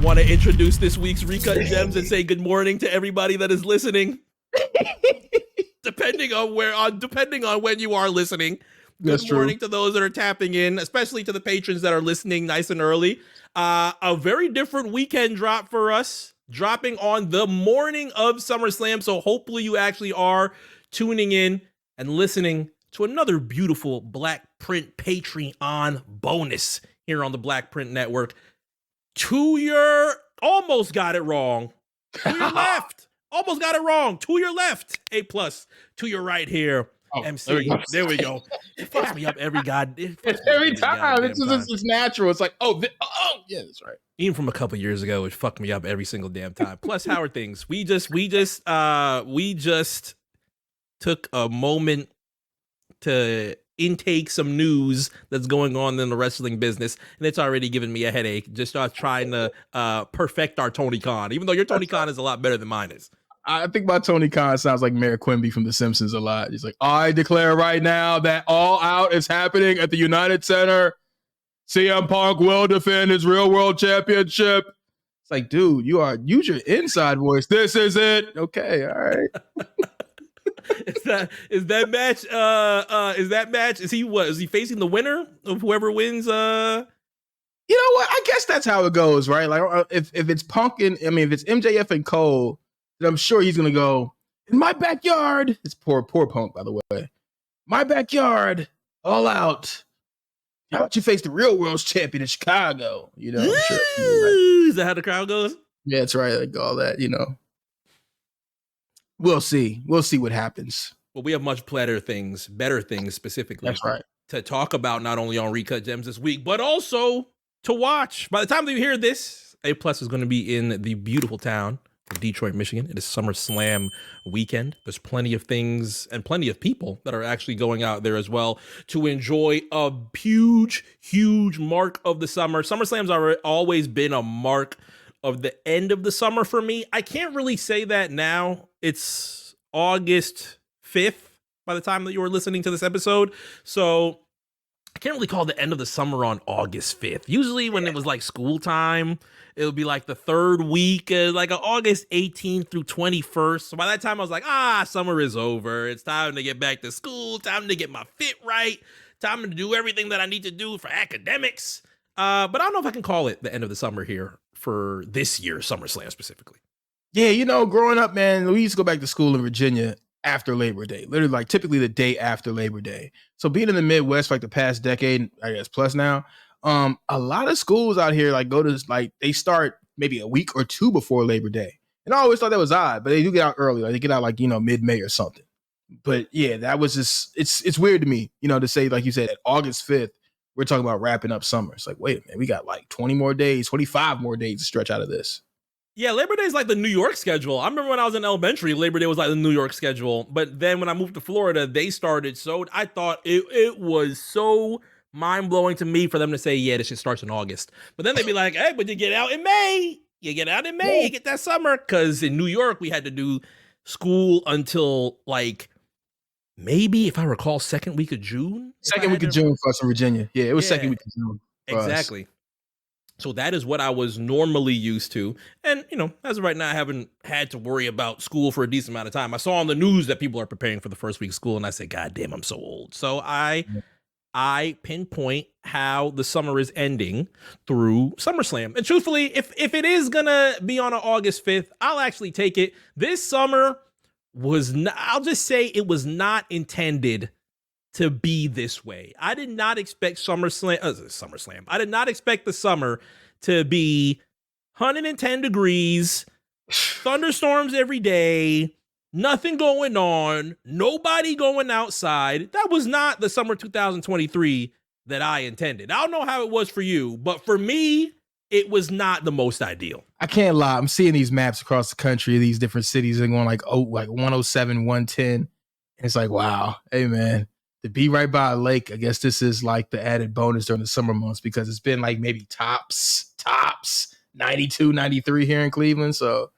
want to introduce this week's Recut Gems and say good morning to everybody that is listening. depending on when you are listening. Good morning to those that are tapping in, especially to the patrons that are listening nice and early. A very different weekend drop for us, dropping on the morning of SummerSlam. So hopefully you actually are tuning in and listening to another beautiful Black Print Patreon bonus here on the Black Print Network. To your, almost got it wrong. To your left, almost got it wrong. To your left, A+. To your right here, MC. There we go. It fucks me up every time. It's natural. It's like, yeah, that's right. Even from a couple years ago, it fucked me up every single damn time. Plus, how are things? We just took a moment to intake some news that's going on in the wrestling business, and it's already given me a headache. Just trying to perfect our Tony Khan, even though your Tony Khan is a lot better than mine is. I think my Tony Khan sounds like Mayor Quimby from The Simpsons a lot. He's like, I declare right now that All Out is happening at the United Center. CM Punk will defend his real world championship. It's like, dude, use your inside voice. This is it. Okay, all right. Is that match? Is he facing the winner of whoever wins? You know what? I guess that's how it goes, right? Like if it's Punk if it's MJF and Cole, then I'm sure he's gonna go in my backyard. It's poor Punk, by the way. My backyard, All Out. How about you face the real world's champion in Chicago? You know, sure, right. Is that how the crowd goes? Yeah, that's right. Like all that, you know. We'll see. We'll see what happens. Well, we have much better things specifically. That's right. To talk about not only on Recut Gems this week, but also to watch. By the time that you hear this, A+ is going to be in the beautiful town of Detroit, Michigan. It is SummerSlam weekend. There's plenty of things and plenty of people that are actually going out there as well to enjoy a huge, huge mark of the summer. SummerSlam's always been a mark of the end of the summer for me. I can't really say that now. It's August 5th by the time that you were listening to this episode. So I can't really call the end of the summer on August 5th. Usually when it was like school time, it would be like the third week, like August 18th through 21st. So by that time I was like, summer is over. It's time to get back to school. Time to get my fit right. Time to do everything that I need to do for academics. But I don't know if I can call it the end of the summer here for this year's SummerSlam specifically. Yeah, growing up, man, we used to go back to school in Virginia after Labor Day, literally like typically the day after Labor Day. So being in the Midwest for like the past decade, I guess plus now, a lot of schools out here they start maybe a week or two before Labor Day. And I always thought that was odd, but they do get out early. Like they get out mid-May or something. But yeah, that was just, it's weird to me, to say, like you said, at August 5th, we're talking about wrapping up summer. It's like, wait a minute, we got like 20 more days, 25 more days to stretch out of this. Yeah, Labor Day is like the New York schedule. I remember when I was in elementary, Labor Day was like the New York schedule. But then when I moved to Florida, they started. So I thought it was so mind-blowing to me for them to say, yeah, this shit starts in August. But then they'd be like, hey, but you get out in May. You get out in May, you get that summer. Because in New York, we had to do school until like maybe, if I recall, second week of June. Second week of June for us in Virginia. Yeah, it was second week of June. Exactly. So that is what I was normally used to. And, as of right now, I haven't had to worry about school for a decent amount of time. I saw on the news that people are preparing for the first week of school, and I said, God damn, I'm so old. So I pinpoint how the summer is ending through SummerSlam. And truthfully, if it is going to be on August 5th, I'll actually take it. This summer I'll just say it was not intended to be this way. I did not expect SummerSlam. I did not expect the summer to be 110 degrees, thunderstorms every day, nothing going on, nobody going outside. That was not the summer 2023 that I intended. I don't know how it was for you, but for me, it was not the most ideal. I can't lie. I'm seeing these maps across the country, these different cities, and going like 107, 110. And it's like, wow, hey man, to be right by a lake, I guess this is like the added bonus during the summer months because it's been like maybe tops 92, 93 here in Cleveland. So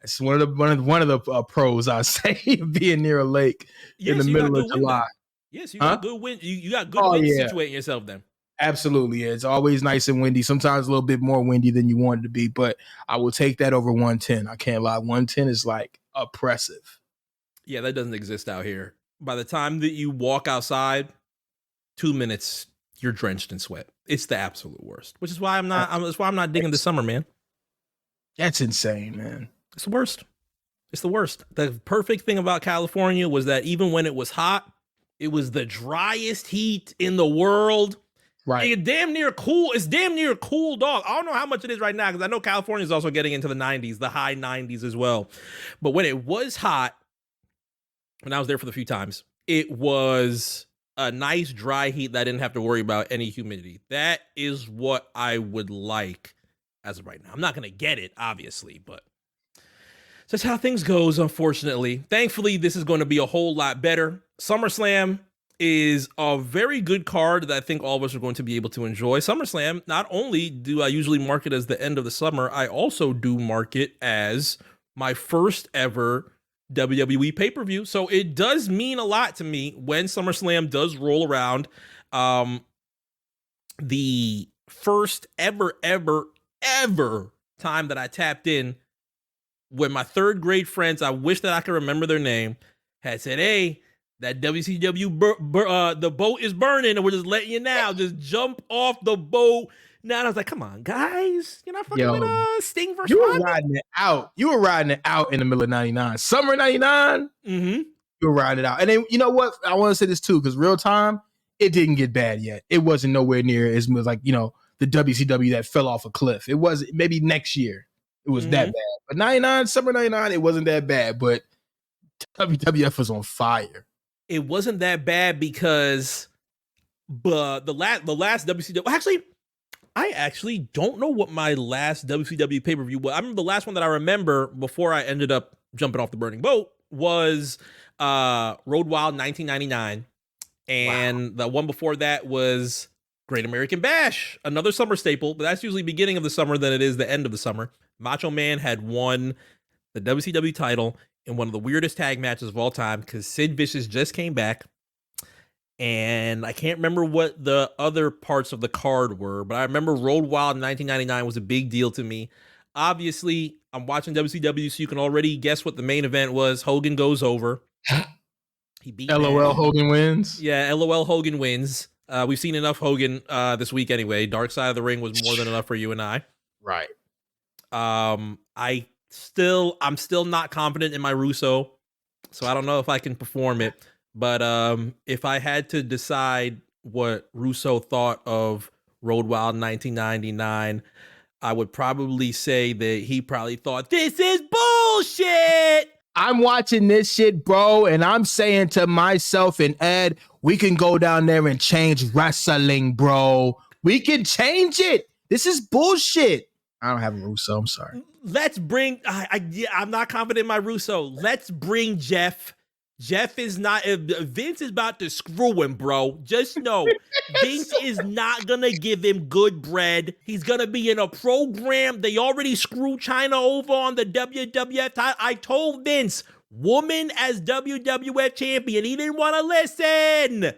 it's one of the pros, I say, being near a lake in the middle of July. Yes, you got good wind. You got good wind situating yourself then. Absolutely. It's always nice and windy. Sometimes a little bit more windy than you want it to be, but I will take that over 110. I can't lie. 110 is like oppressive. Yeah, that doesn't exist out here. By the time that you walk outside, 2 minutes, you're drenched in sweat. It's the absolute worst. Which is why that's why I'm not digging the summer, man. That's insane, man. It's the worst. It's the worst. The perfect thing about California was that even when it was hot, it was the driest heat in the world. Right. It's damn near cool. It's damn near cool, dog. I don't know how much it is right now because I know California is also getting into the 90s, the high 90s as well. But when it was hot, when I was there for the few times, it was a nice dry heat that I didn't have to worry about any humidity. That is what I would like as of right now. I'm not going to get it, obviously, but that's how things goes, unfortunately. Thankfully, this is going to be a whole lot better. SummerSlam is a very good card that I think all of us are going to be able to enjoy. SummerSlam, not only do I usually mark it as the end of the summer, I also do mark it as my first ever WWE pay-per-view. So it does mean a lot to me when SummerSlam does roll around. The first ever time that I tapped in when my third grade friends, I wish that I could remember their name, had said, hey, that WCW, the boat is burning and we're just letting you now. Just jump off the boat. Now I was like, come on, guys. You're not fucking with Sting versus You were riding it out. You were riding it out in the middle of 99. Summer 99, you were riding it out. And then, you know what? I want to say this too, because real time, it didn't get bad yet. It wasn't nowhere near as much like, the WCW that fell off a cliff. It was maybe next year. It was that bad. But 99, summer 99, it wasn't that bad. But WWF was on fire. It wasn't that bad because the last WCW, actually, I actually don't know what my last WCW pay-per-view was. I remember the last one that I remember before I ended up jumping off the burning boat was Road Wild 1999. And the one before that was Great American Bash, another summer staple, but that's usually beginning of the summer than it is the end of the summer. Macho Man had won the WCW title in one of the weirdest tag matches of all time because Sid Vicious just came back. And I can't remember what the other parts of the card were, but I remember Road Wild in 1999 was a big deal to me. Obviously, I'm watching WCW, so you can already guess what the main event was. Hogan goes over. He beat LOL Hogan wins. Yeah, LOL Hogan wins. We've seen enough Hogan this week anyway. Dark Side of the Ring was more than enough for you and I. Right. I'm still not confident in my Russo, so I don't know if I can perform it. But if I had to decide what Russo thought of Road Wild 1999, I would probably say that he probably thought, this is bullshit. I'm watching this shit, bro, and I'm saying to myself and Ed, we can go down there and change wrestling, bro. We can change it. This is bullshit. I don't have a Russo. I'm sorry. Let's bring, I'm not confident in my Russo. Let's bring Jeff. Jeff is not, Vince is about to screw him, bro. Just know, Vince is not going to give him good bread. He's going to be in a program. They already screwed China over on the WWF title. I told Vince, woman as WWF champion. He didn't want to listen.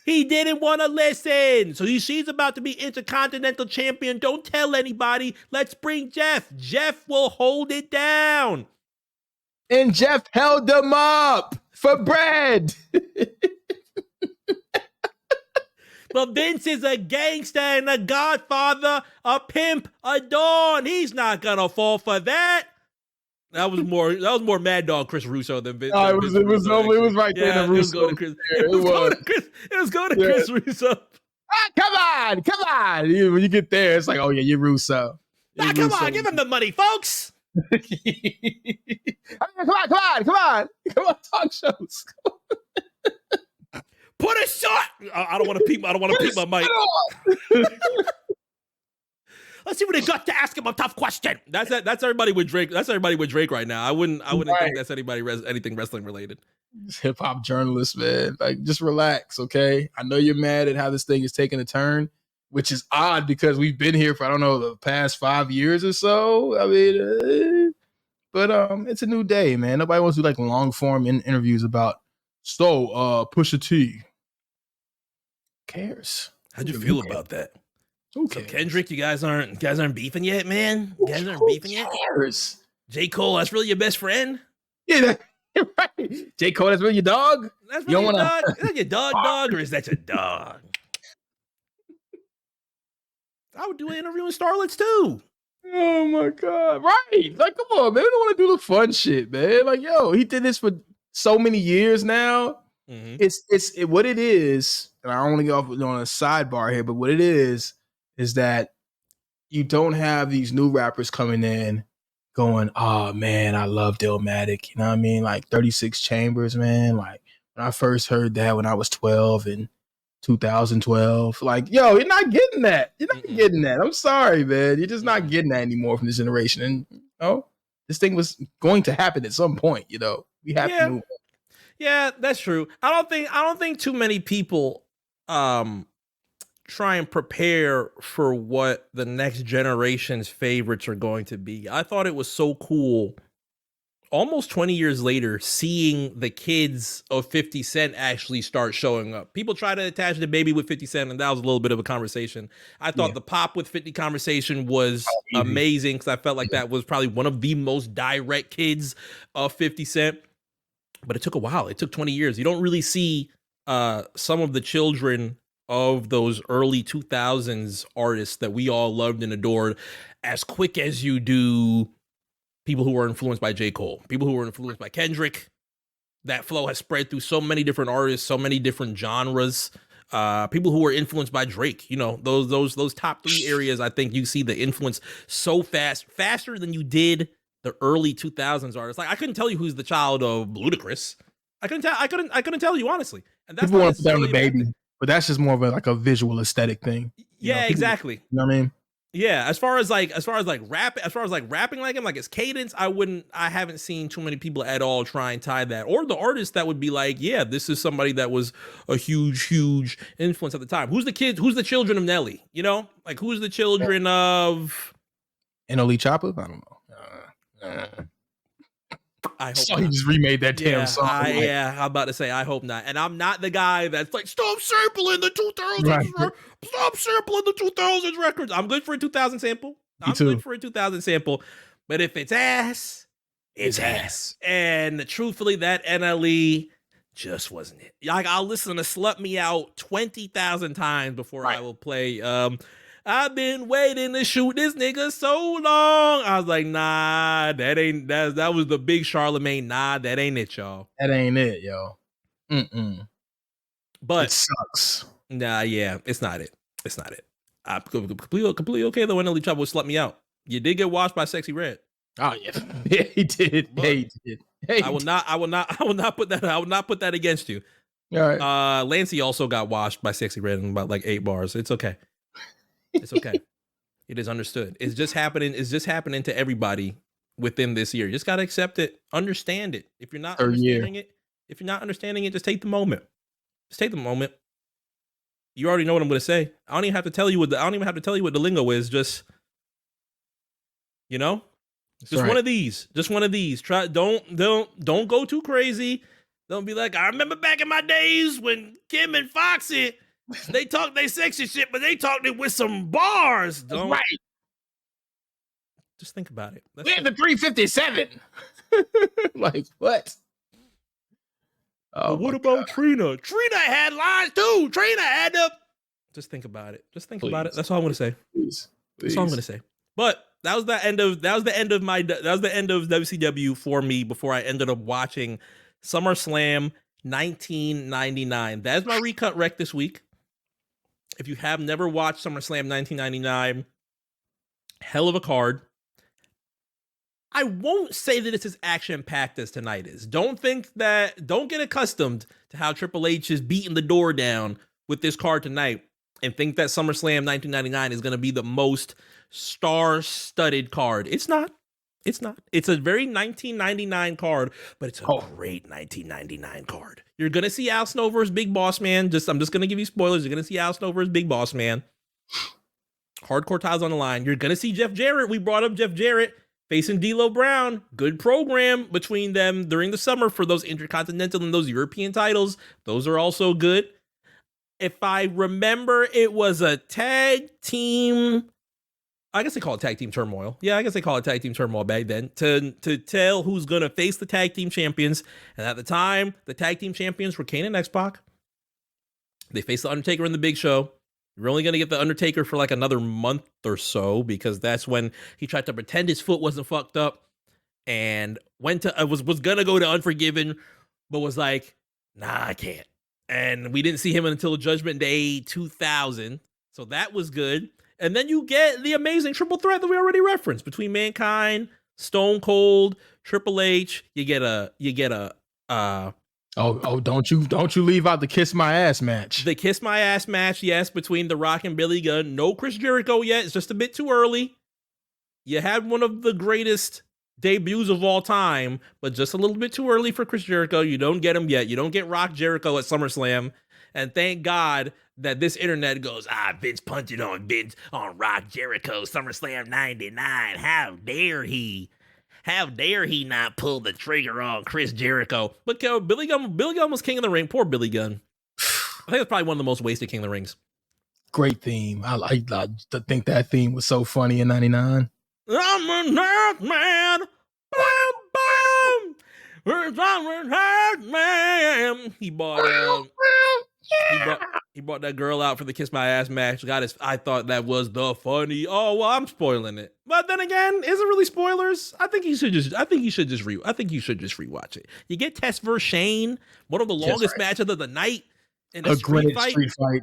He didn't want to listen. So she's about to be Intercontinental champion. Don't tell anybody. Let's bring Jeff. Jeff will hold it down. And Jeff held them up for bread. But Vince is a gangster and a godfather, a pimp, a don. He's not gonna fall for that. That was more Mad Dog Chris Russo than Vince. It was right there. Yeah, the Russo. It was going to Chris Russo. Come on. When you get there, it's like, oh yeah, you're Russo. Come on, give him the money, folks. Come on, talk shows. Put a shot. I don't want to peep my mic. Let's see what they got to ask him a tough question. That's everybody with Drake. That's everybody with Drake right now. I wouldn't think that's anything wrestling related. Hip hop journalist, man. Like, just relax, okay? I know you're mad at how this thing is taking a turn, which is odd because we've been here for, I don't know, the past 5 years or so. I mean, but it's a new day, man. Nobody wants to do like long form interviews about Pusha T. Who cares? How'd you feel about that? Who So cares? Kendrick, you guys aren't beefing yet, man? You guys aren't beefing yet? Cares? J. Cole, that's really your best friend? Yeah, right. J. Cole, that's really your dog? That's You really don't your wanna- dog? Is that your dog, or is that your dog? I would do an interview in Starlets too. Oh my god! Right? Like, come on, man. We don't want to do the fun shit, man. Like, yo, he did this for so many years now. Mm-hmm. It's what it is, and I don't want to get off on a sidebar here, but what it is that you don't have these new rappers coming in going, oh man, I love Dillmatic. You know what I mean? Like 36 Chambers, man. Like when I first heard that when I was 12 in 2012, like, yo, you're not getting that. You're not getting that. I'm sorry, man. You're just not getting that anymore from this generation. And you know, this thing was going to happen at some point, you know. We have to move on. Yeah, that's true. I don't think too many people try and prepare for what the next generation's favorites are going to be. I thought it was so cool almost 20 years later seeing the kids of 50 Cent actually start showing up. People try to attach the baby with 50 Cent, and that was a little bit of a conversation. I thought the Pop with 50 conversation was amazing because I felt like that was probably one of the most direct kids of 50 Cent. But it took a while. It took 20 years. You don't really see some of the children of those early 2000s artists that we all loved and adored as quick as you do people who were influenced by J. Cole, people who were influenced by Kendrick. That flow has spread through so many different artists, so many different genres. People who were influenced by Drake, you know, those top three areas. I think you see the influence so faster than you did the early 2000s artists. Like I couldn't tell you who's the child of Ludacris. I couldn't tell you honestly. And that's people want to put down the baby, but that's just more of a visual aesthetic thing. Yeah, exactly. You know what I mean? Yeah, as far as rapping like him, like his cadence, I haven't seen too many people at all try and tie that, or the artist that would be like, yeah, this is somebody that was a huge influence at the time. Who's the children of Nelly? You know, like who's the children of NLE Chopper? I don't know. I hope so he just remade that damn song. I'm about to say I hope not. And I'm not the guy that's like, stop sampling the 2000s. Right. Stop sampling the 2000s records. I'm good for a 2000 sample. Good for a 2000 sample. But if it's ass, it's ass. And truthfully, that NLE just wasn't it. Like I'll listen to Slut Me Out 20,000 times before I will play I've been waiting to shoot this nigga so long. I was like, nah, that was the big Charlemagne. Nah, that ain't it, y'all. That ain't it, yo. But it sucks. Nah, yeah, it's not it. It's not it. I'm completely okay though. NLE Chopper would Slut Me Out. You did get washed by Sexy Red. Oh yeah, yeah, he did. Yeah, he did. Hey, I will not put that against you. All right. Lancey also got washed by Sexy Red in about like 8 bars. It's okay. It's okay. It is understood. It's just happening to everybody within this year. You just gotta accept it, understand it. If you're not understanding it, just take the moment. Just take the moment. You already know what I'm gonna say. I don't even have to tell you what the lingo is. Just one of these. Just one of these. Try don't go too crazy. Don't be like, I remember back in my days when Kim and Foxy, they talked they sexy shit, but they talked it with some bars. Don't. Right. Just think about it. We had the 357. Like, what? Oh, what about Trina? Trina had lines too. Trina had them. Just think about it. Just think about it. That's all I'm gonna say. Please. That's all I'm gonna say. But that was the end of WCW for me before I ended up watching SummerSlam 1999. That's my Recut Rec this week. If you have never watched SummerSlam 1999, hell of a card. I won't say that it's as action-packed as tonight is. Don't get accustomed to how Triple H is beating the door down with this card tonight and think that SummerSlam 1999 is going to be the most star-studded card. It's not. It's not. It's a very 1999 card, but it's a great 1999 card. You're going to see Al Snow versus Big Boss Man. I'm just going to give you spoilers. You're going to see Al Snow versus Big Boss Man. Hardcore ties on the line. You're going to see Jeff Jarrett. We brought up Jeff Jarrett facing D'Lo Brown. Good program between them during the summer for those Intercontinental and those European titles. Those are also good. If I remember, it was a tag team. I guess they call it tag team turmoil. Yeah, I guess they call it tag team turmoil back then to tell who's going to face the tag team champions. And at the time, the tag team champions were Kane and X-Pac. They faced the Undertaker in the Big Show. You're only going to get the Undertaker for like another month or so because that's when he tried to pretend his foot wasn't fucked up and went to was going to go to Unforgiven, but was like, nah, I can't. And we didn't see him until Judgment Day 2000. So that was good. And then you get the amazing triple threat that we already referenced between Mankind, Stone Cold, Triple H. You get a don't you leave out the Kiss My Ass match. The Kiss My Ass match, yes, between The Rock and Billy Gunn. No Chris Jericho yet. It's just a bit too early. You had one of the greatest debuts of all time, but just a little bit too early for Chris Jericho. You don't get him yet. You don't get Rock Jericho at SummerSlam. And thank God that this internet goes, Vince punted on Rock Jericho, SummerSlam 99. How dare he? How dare he not pull the trigger on Chris Jericho? But Billy Gunn was king of the ring. Poor Billy Gunn. I think it's probably one of the most wasted king of the rings. Great theme. I think that theme was so funny in 99. I'm a nerd man. Bam, bam. I'm a nerd man. He bought that girl out for the Kiss My Ass match. I thought that was the funny. Oh well, I'm spoiling it. But then again, is it really spoilers? I think you should just rewatch it. You get Test versus Shane, one of the longest matches of the night in a street fight.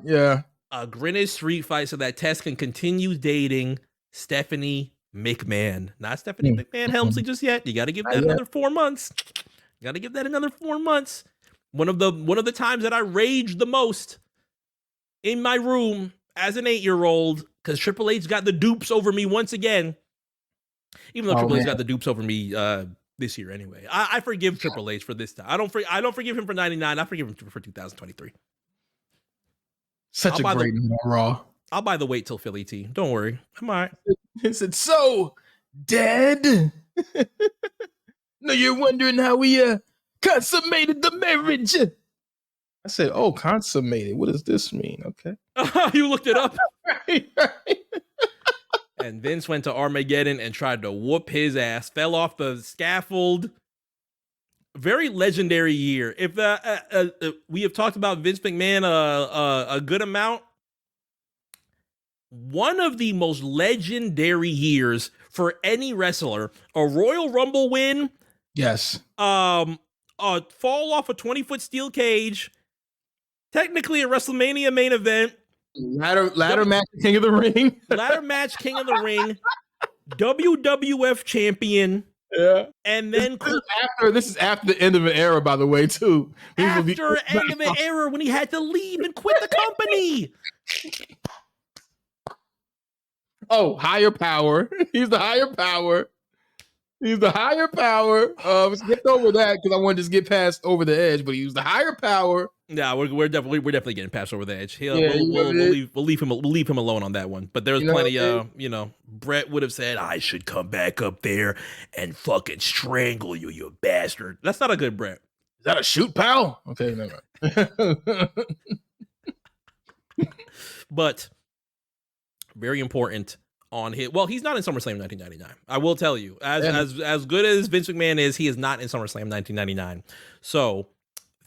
Yeah. A Greenwich street fight so that Test can continue dating Stephanie McMahon. Not Stephanie McMahon Helmsley just yet. You got to give that another 4 months. One of the times that I raged the most in my room as an 8-year-old because Triple H got the dupes over me once again. Even though Triple H got the dupes over me this year anyway. I forgive Triple H for this time. I don't forgive him for 99. I forgive him for 2023. Such a great Raw. I'll buy the wait till Philly team. Don't worry. I'm all right. Is it so dead? No, you're wondering how we consummated the marriage. I said, oh, consummated. What does this mean? Okay. You looked it up. Right. And Vince went to Armageddon and tried to whoop his ass. Fell off the scaffold. Very legendary year. If we have talked about Vince McMahon a good amount, one of the most legendary years for any wrestler, a Royal Rumble win. Yes. A fall off a 20-foot steel cage. Technically a WrestleMania main event. Ladder match, King of the Ring. Ladder match, King of the Ring. WWF champion. Yeah. And then this is after the end of an era, by the way, too. After end of an era when he had to leave and quit the company. Oh, higher power. He's the higher power. He's the higher power. Skipped over that because I wanted to get past over the edge, but he was the higher power. Yeah, we're definitely getting past over the edge. We'll leave him alone on that one. But there's plenty of Brett would have said I should come back up there and fucking strangle you, you bastard. That's not a good Brett. Is that a shoot, pal? Okay, never mind. But very important on his. Well, he's not in SummerSlam 1999. I will tell you, as good as Vince McMahon is, he is not in SummerSlam 1999. So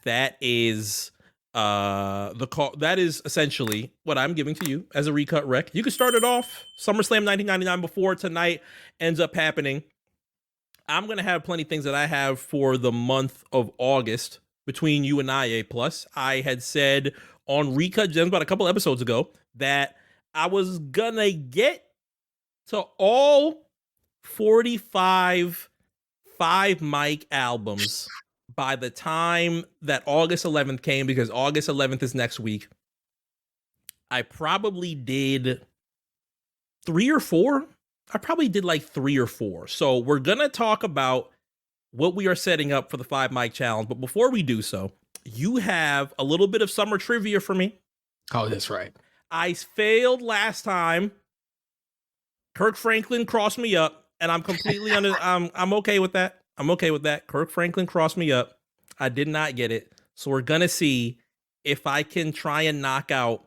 that is the call. That is essentially what I'm giving to you as a Recut Rec. You can start it off SummerSlam 1999 before tonight ends up happening. I'm gonna have plenty of things that I have for the month of August between you and I. A plus, I had said on Recut Gems about a couple episodes ago that I was gonna get to all 45 5 mic albums by the time that August 11th came, because August 11th is next week. I probably did 3 or 4. I probably did like 3 or 4. So we're gonna talk about what we are setting up for the 5 mic challenge. But before we do so, you have a little bit of summer trivia for me. Oh, that's right. I failed last time. Kirk Franklin crossed me up, and I'm completely I'm okay with that. I'm okay with that. Kirk Franklin crossed me up. I did not get it. So we're gonna see if I can try and knock out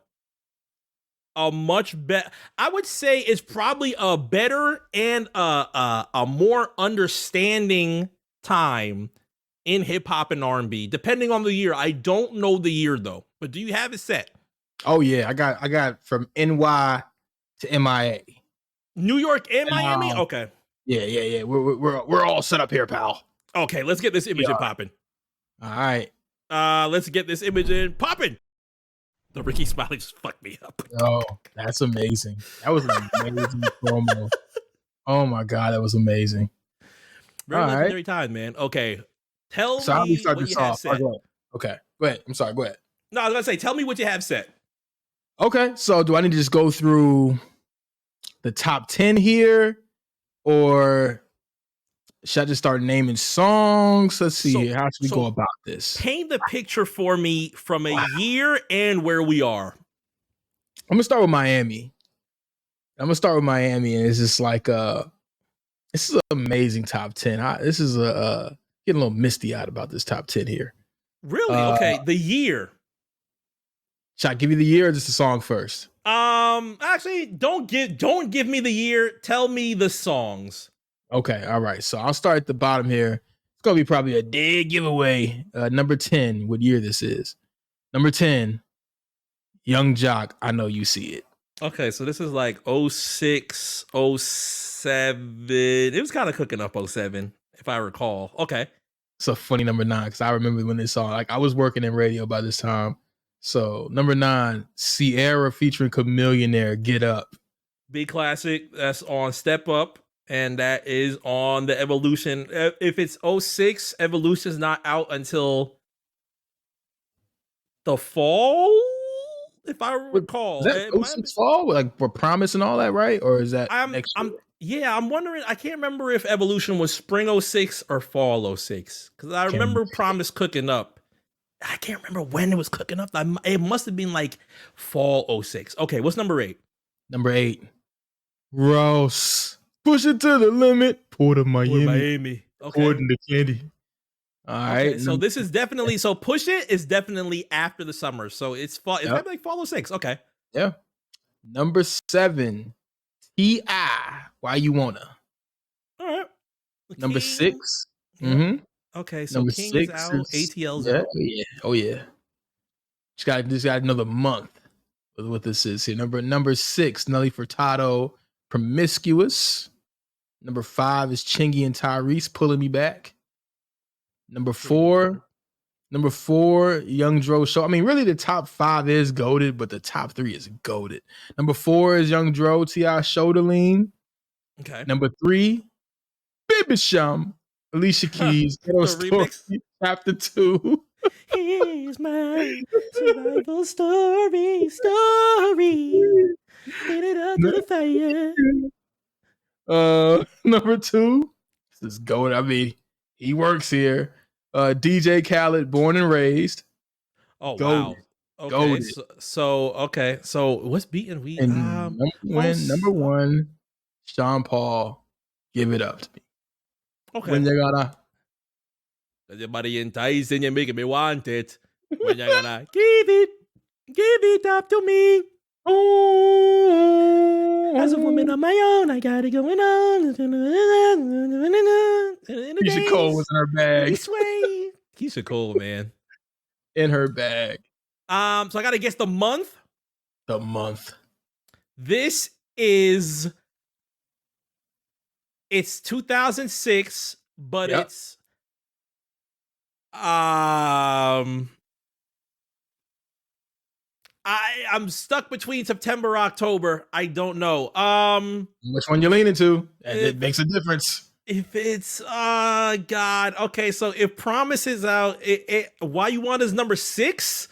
a much better, I would say it's probably a better and a more understanding time in hip hop and R&B, depending on the year. I don't know the year though, but do you have it set? Oh yeah, I got from NY to MIA. New York and Miami? Okay. Yeah. We're all set up here, pal. Okay, let's get this image in popping. All right. Let's get this image in popping. The Ricky Smiley just fucked me up. Oh, that's amazing. That was an amazing promo. Oh my god, that was amazing. Very legendary time, man. Okay. Tell me what you have set. Okay. Go ahead. I'm sorry. Go ahead. No, I was gonna say, tell me what you have set. Okay. So do I need to just go through the top 10 here? Or should I just start naming songs? Let's see here. How should we go about this? Paint the picture for me from a year and where we are. I'm gonna start with Miami. And it's just like this is an amazing top 10. This is getting a little misty eyed about this top 10 here. Really? Okay. The year. Should I give you the year or just the song first? Actually, don't give me the year. Tell me the songs. Okay, all right. So I'll start at the bottom here. It's gonna be probably a dead giveaway. Number 10, what year this is? Number 10, Young Jock, I Know You See It. Okay, so this is like 06, 07. It was kind of cooking up 07, if I recall. Okay. It's a funny number 9 because I remember when this song, like I was working in radio by this time. So number 9, Sierra featuring Chameleonaire, Get Up. Big classic. That's on Step Up. And that is on the Evolution. If it's 06, Evolution's not out until the fall, if I recall. Is that 06 fall? Like for Promise and all that, right? Or is that next year? Yeah, I'm wondering. I can't remember if Evolution was spring 06 or fall 06. Because I remember Promise cooking up. I can't remember when it was cooking up. It must have been like fall 06. Okay, what's number 8? Number 8, Ross. Push it to the limit. Port of Miami. Okay. According to Candy. All right. So this is definitely, so Push It is definitely after the summer. So it's fall. It's probably like fall 06. Okay. Yeah. Number 7, T.I. Why You Wanna. All right. Number 6. Yeah. Mm-hmm. Okay. So Number King 6 is out. ATL's out. out. Oh yeah. Just got another month with what this is here. Number 6, Nelly Furtado, Promiscuous. Number 5 is Chingy and Tyrese, Pulling Me Back. Number 4, Young Dro Show. I mean, really the top 5 is goated, but the top 3 is goated. Number 4 is Young Dro, T.I. Shoulder Lean. Okay. Number 3, Baby Shum, Alicia Keys, Ghetto Story, Chapter 2. Here's my survival story. Get it up to the fire. Number 2, this is goated. I mean, he works here. DJ Khaled, Born and Raised. Oh goated. Wow. Okay. So what's beating we? Number 1, Sean Paul, Give It Up to Me. Okay. When you gotta, your body enticing, you're making me want it. When you gonna give it up to me. Oh, as a woman on my own, I got it going on. Keisha Cole was in her bag. Keisha Cole, man, in her bag. So I gotta guess the month. The month. This is. It's 2006, but it's. I'm stuck between September, October. I don't know. Which one you leaning to? It makes a difference. If it's God. Okay, so if Promise is out, Why You Want is number 6.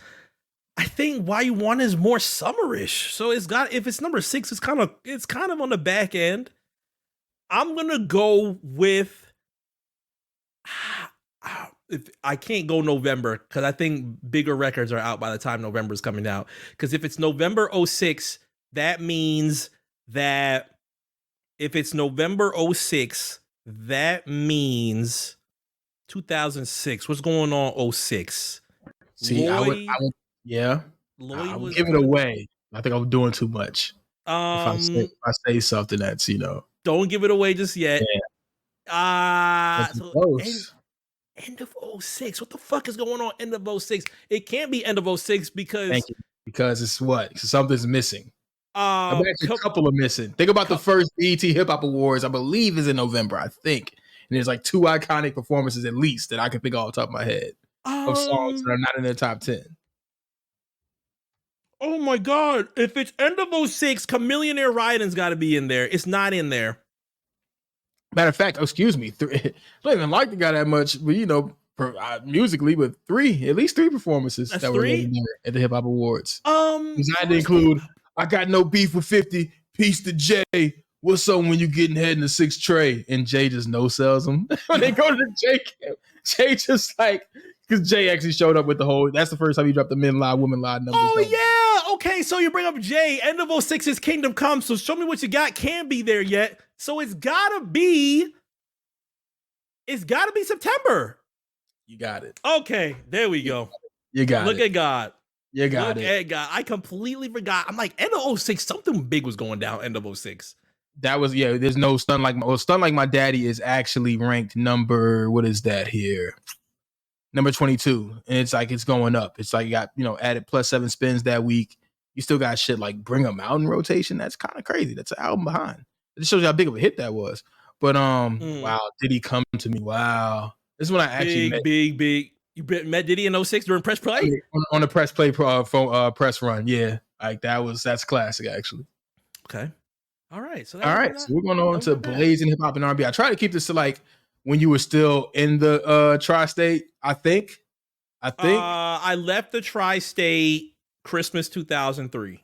I think Why You Want is more summerish. So if it's number 6, it's kind of on the back end. I'm gonna go with if I can't go November because I think bigger records are out by the time November is coming out. Because if it's November 06, that means that if it's November 06, that means 2006. What's going on 06? See, Yeah. Lloyd I'm was giving one it of away. I think I'm doing too much. If um I say something that's, don't give it away just yet. yeah, that's So close. end of '06. What the fuck is going on end of '06? It can't be end of '06 Thank because you. Because it's what? Something's missing. I'm actually a co- couple of missing. Think about the co- first BET Hip Hop Awards, I believe is in November, I think. And there's like 2 iconic performances at least that I can think off the top of my head of songs that um are not in the top 10. oh my god, if it's end of '06, Chameleonaire Riding's got to be in there. It's not in there. Matter of fact, excuse me, I don't even like the guy that much, but musically, but at least three performances That's that were three. legendary at the Hip Hop Awards. Because I had to First day. include, I got no beef with 50, peace to Jay. What's up when you getting head in the 6 tray? And Jay just no sells them. When they go to the Jay camp, Jay just like, because Jay actually showed up with that's the first time he dropped the men lie, women lie numbers. Oh yeah. Okay, so you bring up Jay. End of '06 is Kingdom Come. So show me what you got. Can't be there yet. So it's gotta be September. You got it. Okay, there we go. You got Look it. at God. You got Look it. at God. I completely forgot. I'm like, end of '06, something big was going down end of '06. That was, there's no Stun Like My Daddy is actually ranked number, what is that here? Number 22. And it's like, it's going up. It's like you got, added +7 spins that week. You still got shit like Bring 'Em Out in rotation. That's kind of crazy. That's an album behind. It shows you how big of a hit that was. But wow, Did He Come to Me? Wow. This is when I actually met. Big. You met Diddy in '06 during press play? On the press play press run. Yeah. Like that's classic actually. Okay. All right. So we're going on to Blazing Hip Hop and R&B. I try to keep this to like when you were still in the tri-state, I think. I left the tri-state Christmas 2003.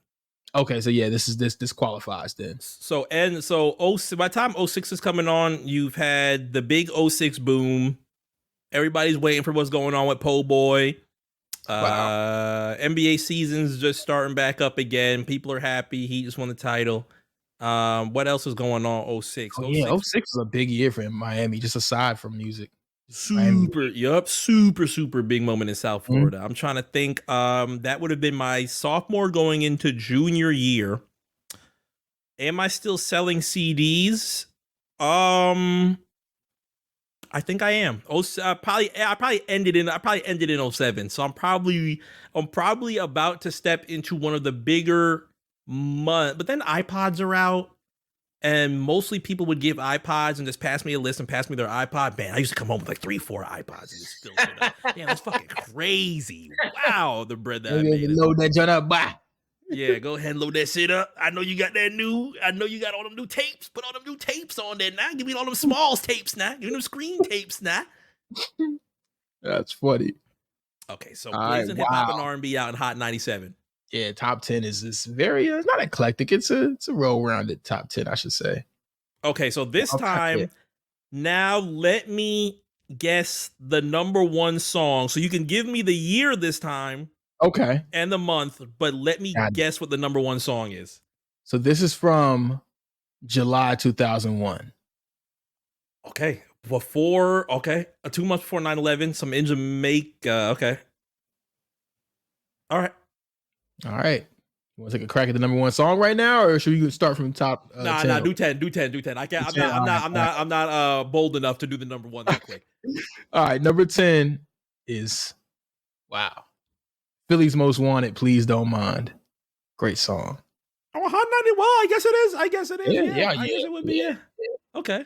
Okay, so yeah, this qualifies then. So by the time '06 is coming on, you've had the big '06 boom. Everybody's waiting for what's going on with Po Boy. Wow. NBA season's just starting back up again. People are happy. He just won the title. What else is going on '06? Oh, yeah, '06 was a big year for him in Miami, just aside from music. Super big moment in South Florida. I'm trying to think. That would have been my sophomore going into junior year. Am I still selling CDs? I think I am. I probably ended in '07. So I'm probably about to step into one of the bigger months. But then iPods are out. And mostly people would give iPods and just pass me a list and pass me their iPod. Man, I used to come home with like 3-4 iPods and just fill it up. Damn, that's fucking crazy. Wow, the bread that I made. Load that joint up, bye. Yeah, go ahead and load that shit up. I know you got all them new tapes. Put all them new tapes on there now. Give me all them Smalls tapes now. Give me them screen tapes now. That's funny. Okay, so Blazing Hip Hop and R&B out in Hot 97. Yeah, top 10 is very it's not eclectic. It's a well-rounded top 10, I should say. Okay, so this time, now let me guess the number one song. So you can give me the year this time. Okay. And the month, but let me guess what the number one song is. So this is from July 2001. Okay. 2 months before 9/11, some in Jamaica. Okay. All right. You want to take a crack at the number one song right now, or should we start from the top? Nah, do 10. I can't. I'm not bold enough to do the number one that quick. All right, number 10 is Philly's Most Wanted. Please Don't Mind. Great song. Oh, Hot 90. Well, I guess it is. Yeah. I guess it would be. Yeah. Okay.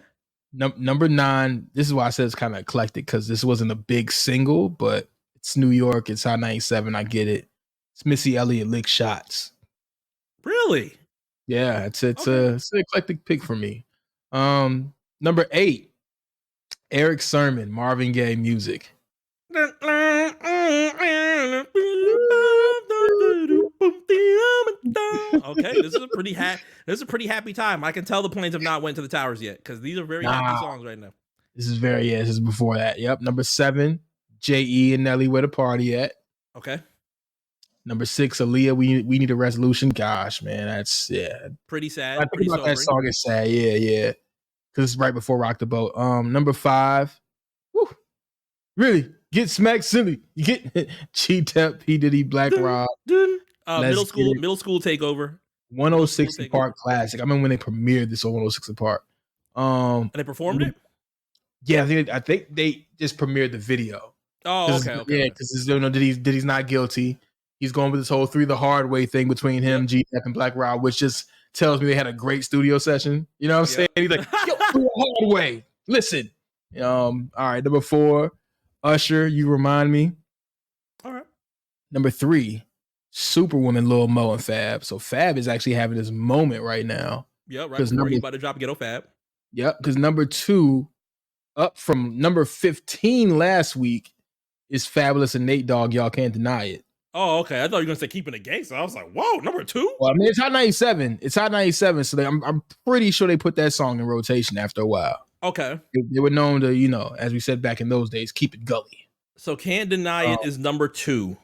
Number 9. This is why I said it's kind of eclectic because this wasn't a big single, but it's New York. It's Hot 97. I get it. It's Missy Elliott, Lick Shots. Really? Yeah, it's an eclectic pick for me. Number 8, Eric Sermon, Marvin Gaye, Music. Okay, this is a pretty happy time. I can tell the planes have not went to the towers yet because these are very happy songs right now. This is before that. Yep. Number 7, J.E. and Nelly, Where the Party At. Okay. Number 6, Aaliyah, We Need a Resolution. Gosh, man, that's pretty sad. I think about that song is sad. Because it's right before Rock the Boat. Number 5, really Get smacked silly. You get G-Tep, P. Diddy, Black Rob. Middle school takeover. 106 in Park classic. I remember when they premiered this on 106 in Park. And they performed it? Yeah, I think they just premiered the video. Oh, okay. Yeah, because Diddy's not guilty. He's going with this whole 3 the hard way thing between him, G-Tep, and Black Rob, which just tells me they had a great studio session. You know what I'm saying? He's like, yo, 3 the hard way. Listen. All right, number 4, Usher, You Remind Me. All right. Number 3, Superwoman, Lil Mo and Fab. So Fab is actually having this moment right now. Yeah, right before he's about to drop Ghetto Fab. Yep, because number 2, up from number 15 last week, is Fabulous and Nate Dogg, Y'all Can't Deny It. Oh, okay. I thought you were going to say Keeping It Gangsta. I was like, whoa, number 2? Well, I mean, it's Hot 97. It's Hot 97, so I'm pretty sure they put that song in rotation after a while. Okay. They were known to, as we said back in those days, keep it gully. So Can't Deny It is number 2.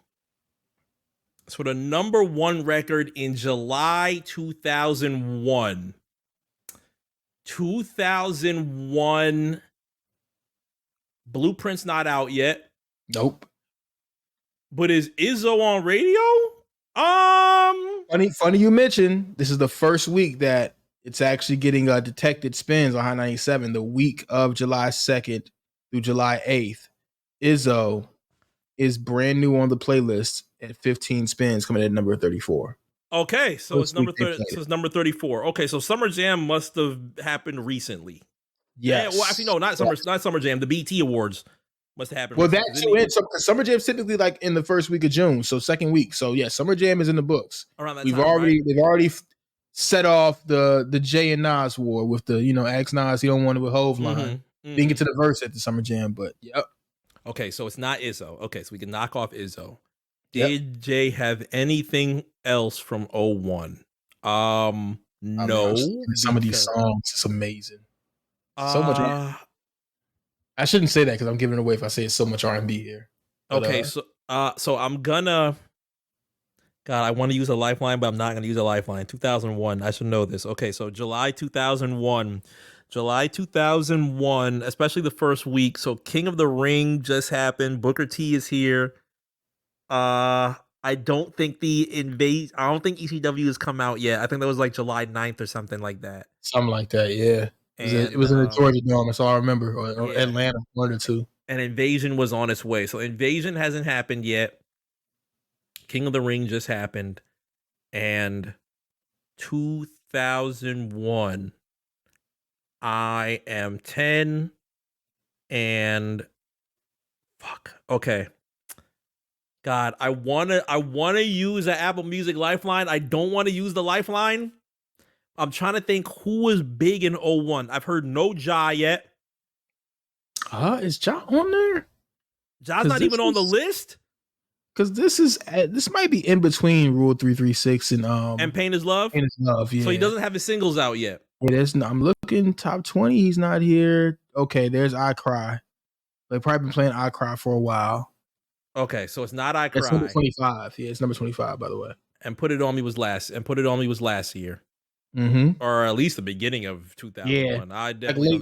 So the number 1 record in July 2001. 2001. Blueprint's not out yet. Nope. But is Izzo on radio? Funny you mentioned. This is the first week that it's actually getting detected spins on Hot 97. The week of July 2nd through July 8th. Izzo is brand new on the playlist at 15 spins, coming at number 34. Okay, so it's number 30. So it's number 34. Okay, so Summer Jam must have happened recently. Yes. Yeah, well, actually, no, not Summer Jam. The BT Awards must have happened. Well, that's it. So Summer Jam's typically like in the first week of June, so second week. So yeah, Summer Jam is in the books. Around that They've time, already set off the Jay and Nas war with the ask Nas he don't want it with Hove line. Didn't get to the verse at the Summer Jam, but yep. Okay, so it's not Izzo. Okay, so we can knock off Izzo. Did Jay have anything else from 01? No. Some of these songs, it's amazing. So much. I shouldn't say that because I'm giving it away if I say it's so much R&B here. But, okay, so I'm gonna. God, I want to use a lifeline, but I'm not gonna use a lifeline. 2001. I should know this. Okay, so July 2001. July 2001, especially the first week. So King of the Ring just happened. Booker T is here. I don't think I don't think ECW has come out yet. I think that was like July 9th or something like that. Something like that, yeah. It was in the Georgia Dome, that's all I remember. Or Atlanta, 1 or 2. And Invasion was on its way. So Invasion hasn't happened yet. King of the Ring just happened. And 2001, I am 10 and fuck. Okay. God, I wanna use an Apple Music Lifeline. I don't want to use the Lifeline. I'm trying to think who was big in 01. I've heard no Ja yet. Is Ja on there? Ja's not even on the list. Because this might be in between Rule 336 and Pain Is Love. Pain Is Love, yeah. So he doesn't have his singles out yet. I'm looking top 20. He's not here. Okay, there's I Cry. They've probably been playing I Cry for a while. Okay, so it's not I Cry. It's number 25. Yeah, it's number 25, by the way. And Put It On Me was last year. Mm-hmm. Or at least the beginning of 2001. Yeah. I definitely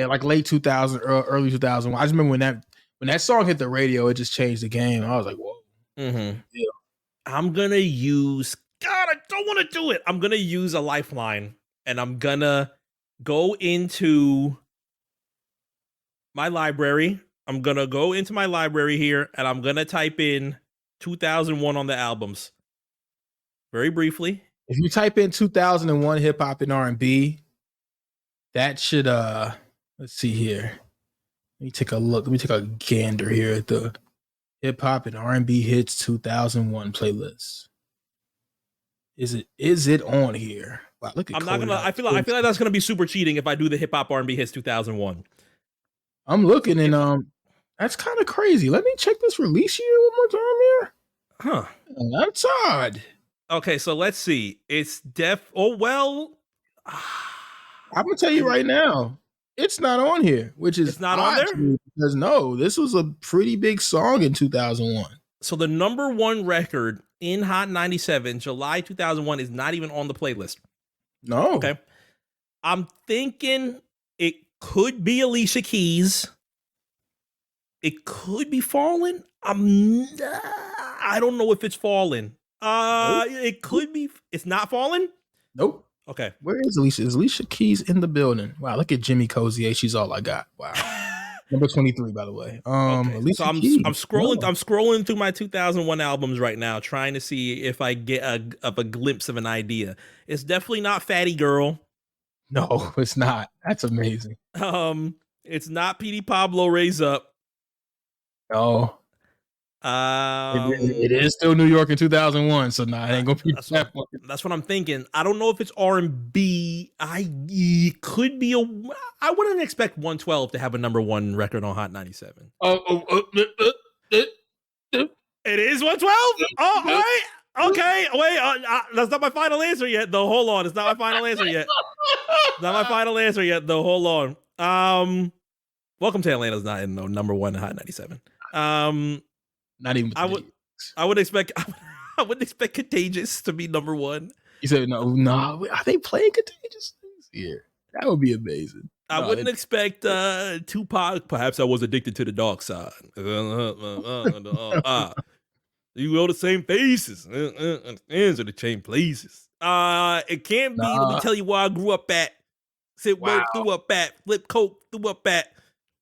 like late 2000, early 2001. I just remember when that song hit the radio, it just changed the game. I was like, whoa. Mm-hmm. Yeah. I'm gonna use. God, I don't want to do it. I'm gonna use a lifeline, and I'm gonna go into my library. I'm gonna go into my library here, and I'm gonna type in 2001 on the albums. Very briefly. If you type in 2001 hip hop and R&B, that should let's see here. Let me take a look. Let me take a gander here at the hip hop and R&B hits 2001 playlist. Is it on here? Wow, look at. I'm not gonna. I feel like that's gonna be super cheating if I do the hip hop R&B hits 2001. I'm looking and that's kind of crazy. Let me check this release year one more time here. Huh? That's odd. Okay, so let's see. It's I'm gonna tell you right now, it's not on here, which is it's not on there because no, this was a pretty big song in 2001. So the number 1 record in Hot 97, July 2001, is not even on the playlist. No. Okay. I'm thinking it could be Alicia Keys. It could be Fallen. I don't know if it's Fallen. It could be. It's not Fallen. Nope. Okay. Where is Alicia? Is Alicia Keys in the building? Wow, look at Jimmy Cozier. She's all I got. Wow. Number 23, by the way. Okay. Alicia So I'm Keys. scrolling. No. I'm scrolling through my 2001 albums right now, trying to see if I get a glimpse of an idea. It's definitely not Fatty Girl. No, it's not. That's amazing. It's not Petey Pablo Raise Up. No. It is still New York in 2001, so nah, it ain't gonna be that one. That's what I'm thinking. I don't know if it's R&B. It could be I wouldn't expect 112 to have a number one record on Hot 97. It is 112? Oh, wait. Okay, wait. That's not my final answer yet, though. Hold on. It's not my final answer yet. It's not my final answer yet, though. Hold on. Welcome to Atlanta's not in no number one Hot 97. Not even. I would expect Contagious to be number one. You said no. Are they playing Contagious here? That would be amazing. I wouldn't expect Tupac. Perhaps I was addicted to the dark side. You go the same faces. Ends are the same places. It can't be. Let me tell you where I grew up at. Sit work threw up at. Flip coke threw up at.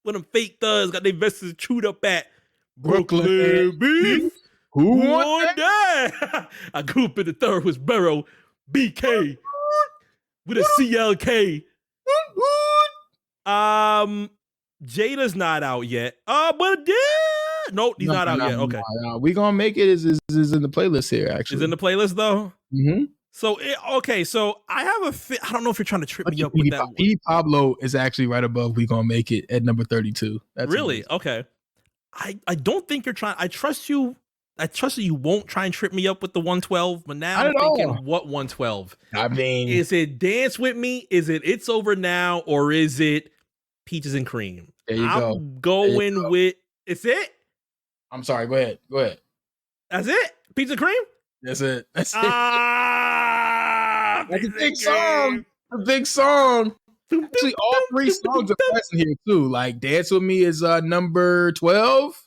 When them fake thugs got their vests chewed up at. Brooklyn beef. Who won that? I grew up in the third was Burrow. BK. With a CLK. Jada's not out yet. But yeah. Nope, he's not out yet. Okay. We gonna make it is in the playlist here, actually. Is in the playlist though? Mm-hmm. So so I have I don't know if you're trying to trip me up with that one. Petey Pablo is actually right above We Gonna Make It at number 32. That's really amazing. Okay. I don't think you're trying. I trust you. I trust that you won't try and trip me up with the 112. But now I'm thinking, what 112? I mean, is it Dance With Me? Is it It's Over Now? Or is it Peaches and Cream? There you go. I'm going with. It's it. I'm sorry. Go ahead. That's it. Peaches and Cream. That's it. That's a big song. A big song. Actually, all three songs are present here too. Like Dance With Me is number 12.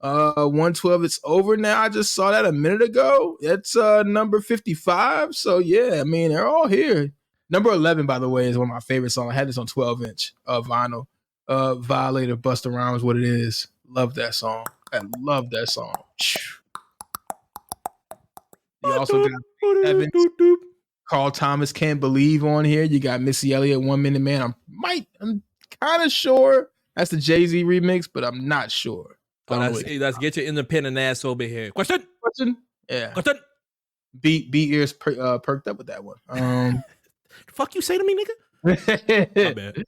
112 It's Over Now. I just saw that a minute ago. It's number 55. So yeah, I mean they're all here. Number 11, by the way, is one of my favorite songs. I had this on 12-inch vinyl. Violator, Busta Rhymes, What It Is. Love that song. I love that song. You also got Evans, Carl Thomas, Can't Believe on here. You got Missy Elliott, 1 Minute Man. I'm kind of sure that's the Jay-Z remix, but I'm not sure. Let's get your independent ass over here. Question? Yeah. Question? Beat ears perked up with that one. The fuck you say to me, nigga? My bad.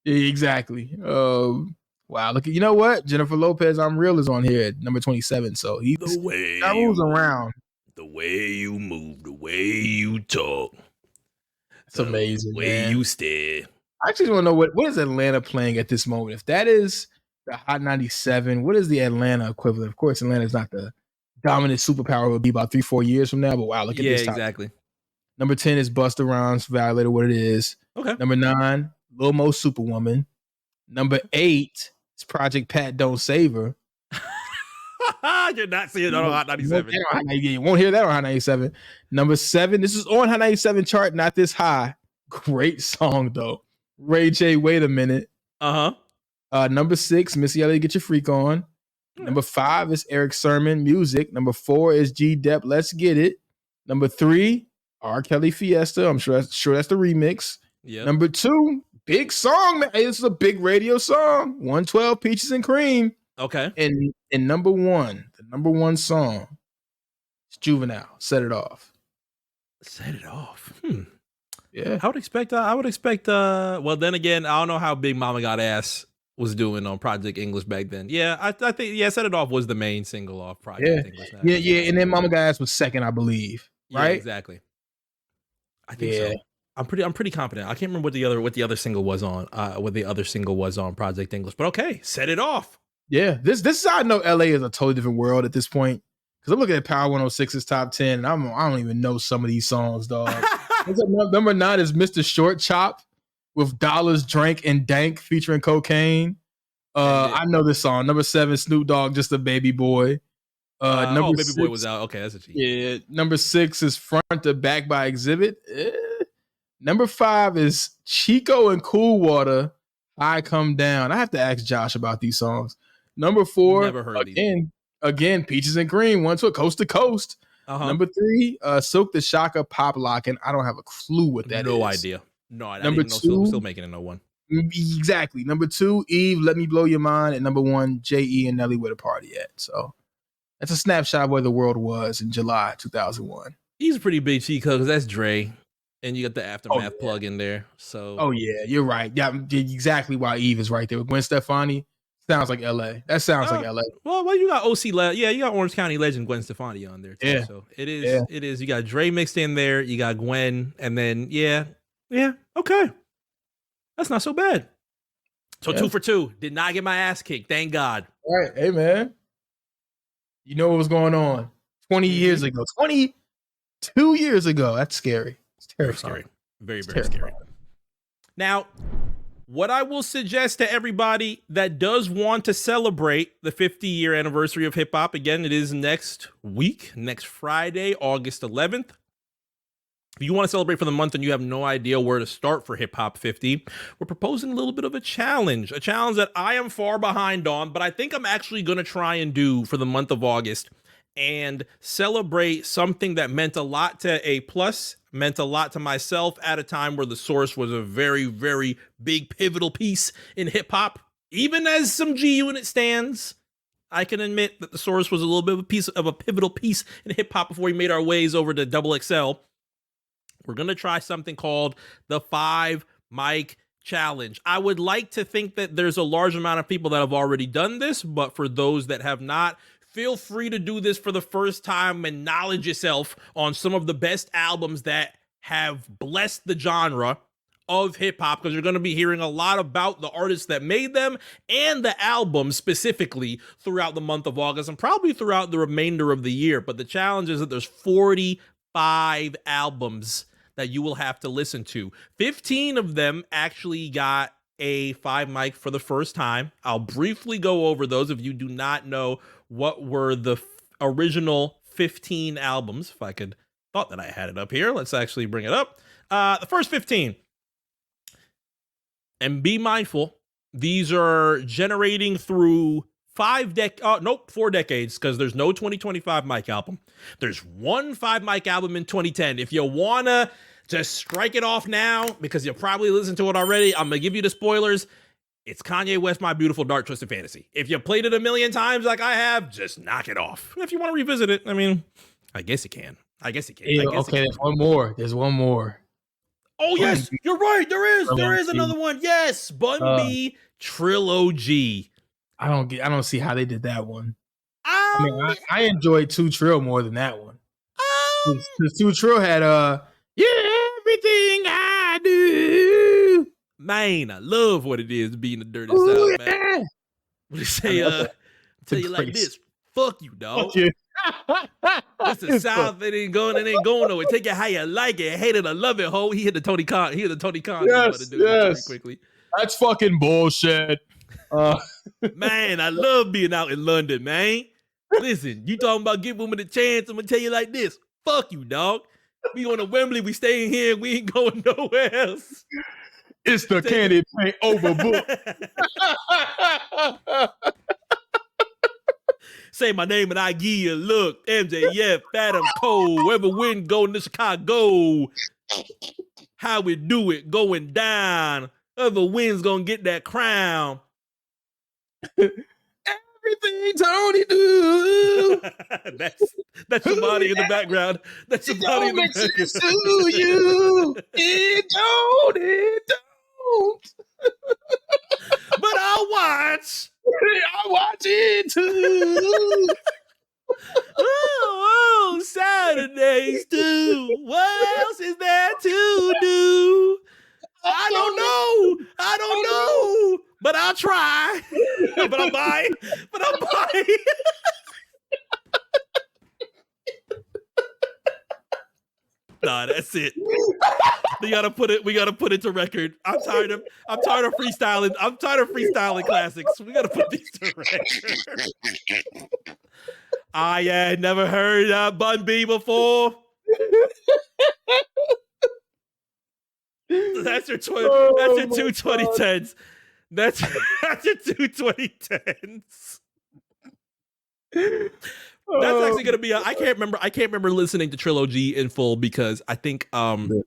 Exactly. Wow. Look, you know what? Jennifer Lopez, I'm Real is on here at number 27. So he moves around. The way you move, the way you talk. It's amazing. The way you stare. I actually want to know what is Atlanta playing at this moment? If that is the Hot 97, what is the Atlanta equivalent? Of course, Atlanta is not the dominant superpower it would be about 3-4 years from now, but wow, look at this. Yeah, exactly. Number 10 is Busta Rhymes, Violator, What It Is. Okay. Number 9, Lil Mo, Superwoman. Number 8 is Project Pat, Don't Save Her. You're not seeing that on Hot 97. You won't hear that on Hot 97. Number 7, this is on Hot 97 chart, not this high. Great song, though. Ray J, Wait a Minute. Number 6, Missy Elliott, Get Your Freak On. Number 5 is Eric Sermon, Music. Number 4 is G Dep, Let's Get It. Number 3, R. Kelly, Fiesta. I'm sure that's the remix. Yeah. Number 2, big song, man. This is a big radio song. 112, Peaches and Cream. Okay. And number 1, the number 1 song, it's Juvenile, Set It Off. Set It Off. Yeah. I would expect, well, then again, I don't know how Big Mama Got Ass was doing on Project English back then. Yeah, I think, Set It Off was the main single off Project English. Yeah, and then Mama Got Ass was second, I believe. Right? Yeah, exactly. I think so. I'm pretty confident. I can't remember what the other single was on. What the other single was on Project English. But okay, Set It Off. Yeah, this is how I know LA is a totally different world at this point. Because I'm looking at Power 106's top 10, and I don't even know some of these songs, dog. Number 9 is Mr. Short Chop with Dollars, Drank, and Dank featuring Cocaine. I know this song. Number 7, Snoop Dogg, Just a Baby Boy. Number Baby 6, Boy was out. Okay, that's a cheat. Yeah, number 6 is Front to Back by Exhibit. Number 5 is Chico and Cool Water, I Come Down. I have to ask Josh about these songs. Number 4, Never heard again, Peaches and Cream, One to Coast to Coast. Uh-huh. Number 3, Silk the Shaka, Pop Lockin'. I don't have a clue what that is. No idea. No, I Number didn't know 2, still making it no one. Exactly. Number 2, Eve, Let Me Blow Your Mind. And number 1, J.E. and Nelly, Where the Party At. So that's a snapshot of where the world was in July 2001. He's a pretty big cheat code because that's Dre. And you got the Aftermath plug in there. So yeah, you're right. Yeah, exactly why Eve is right there. With Gwen Stefani, sounds like LA. That sounds like LA. Well, you got OC, you got Orange County legend Gwen Stefani on there too. Yeah. So it is. You got Dre mixed in there. You got Gwen, and then yeah, okay, that's not so bad. So 2 for 2. Did not get my ass kicked. Thank God. All right, hey man, you know what was going on 20 years ago, 22 years ago. That's scary. It's terrifying. Very scary. Now, what I will suggest to everybody that does want to celebrate the 50-year anniversary of hip hop, again, it is next week, next Friday, August 11th. If you want to celebrate for the month and you have no idea where to start for Hip Hop 50, we're proposing a little bit of a challenge that I am far behind on, but I think I'm actually going to try and do for the month of August and celebrate something that meant a lot to A+, meant a lot to myself at a time where the Source was a very, very big pivotal piece in hip hop. Even as some G Unit stands, I can admit that the Source was a little bit of a pivotal piece in hip hop before we made our ways over to XXL. We're going to try something called the 5 mic challenge. I would like to think that there's a large amount of people that have already done this, but for those that have not, feel free to do this for the first time and knowledge yourself on some of the best albums that have blessed the genre of hip hop, because you're going to be hearing a lot about the artists that made them and the albums specifically throughout the month of August and probably throughout the remainder of the year. But the challenge is that there's 45 albums that you will have to listen to. 15 of them actually got a 5 mic for the first time. I'll briefly go over those if you do not know what were the original 15 albums. If I could, thought that I had it up here. Let's actually bring it up. The first 15. And be mindful, these are generating through 4 decades, because there's no 2025 mic album. There's one 5 mic album in 2010. If you wanna just strike it off now, because you'll probably listen to it already, I'm gonna give you the spoilers. It's Kanye West, My Beautiful Dark Twisted Fantasy. If you played it a million times like I have, just knock it off. And if you want to revisit it, I mean, I guess you can. Yeah, okay, there's one more. Oh, yes, you're right. There is another one. Yes, Bun B Trilogy. I don't see how they did that one. I enjoyed 2 Trill more than that one. 2 Trill had everything I do. Man, I love what it is being a dirty South, man. What do you say? Tell you like this. Fuck you, dog. Fuck you. It's the South. It ain't going nowhere. Take it how you like it. Hate it or love it, ho. He hit the Tony Khan. Yes. Quickly. That's fucking bullshit. Man, I love being out in London, man. Listen, you talking about give women a chance? I'm gonna tell you like this. Fuck you, dog. We going to Wembley. We staying here. We ain't going nowhere else. It's the candy paint overbook. Say my name and I give you a look. MJF, Adam Cole, wherever wind going to Chicago. How we do it, going down. Whoever wins gonna get that crown. Everything Tony do. That's somebody in the background. That's somebody in the background. To you. It don't. But I'll watch. I watch it too. Oh, Saturdays too. What else is there to do? I don't know. But I'll try. But I'll buy. Nah, that's it. We gotta put it to record. I'm tired of freestyling. I'm tired of freestyling classics. We gotta put these to record. I had never heard Bun B before. That's your two 2010s. That's your two 2010s. That's actually gonna be. I can't remember listening to Trilogy in full because I think it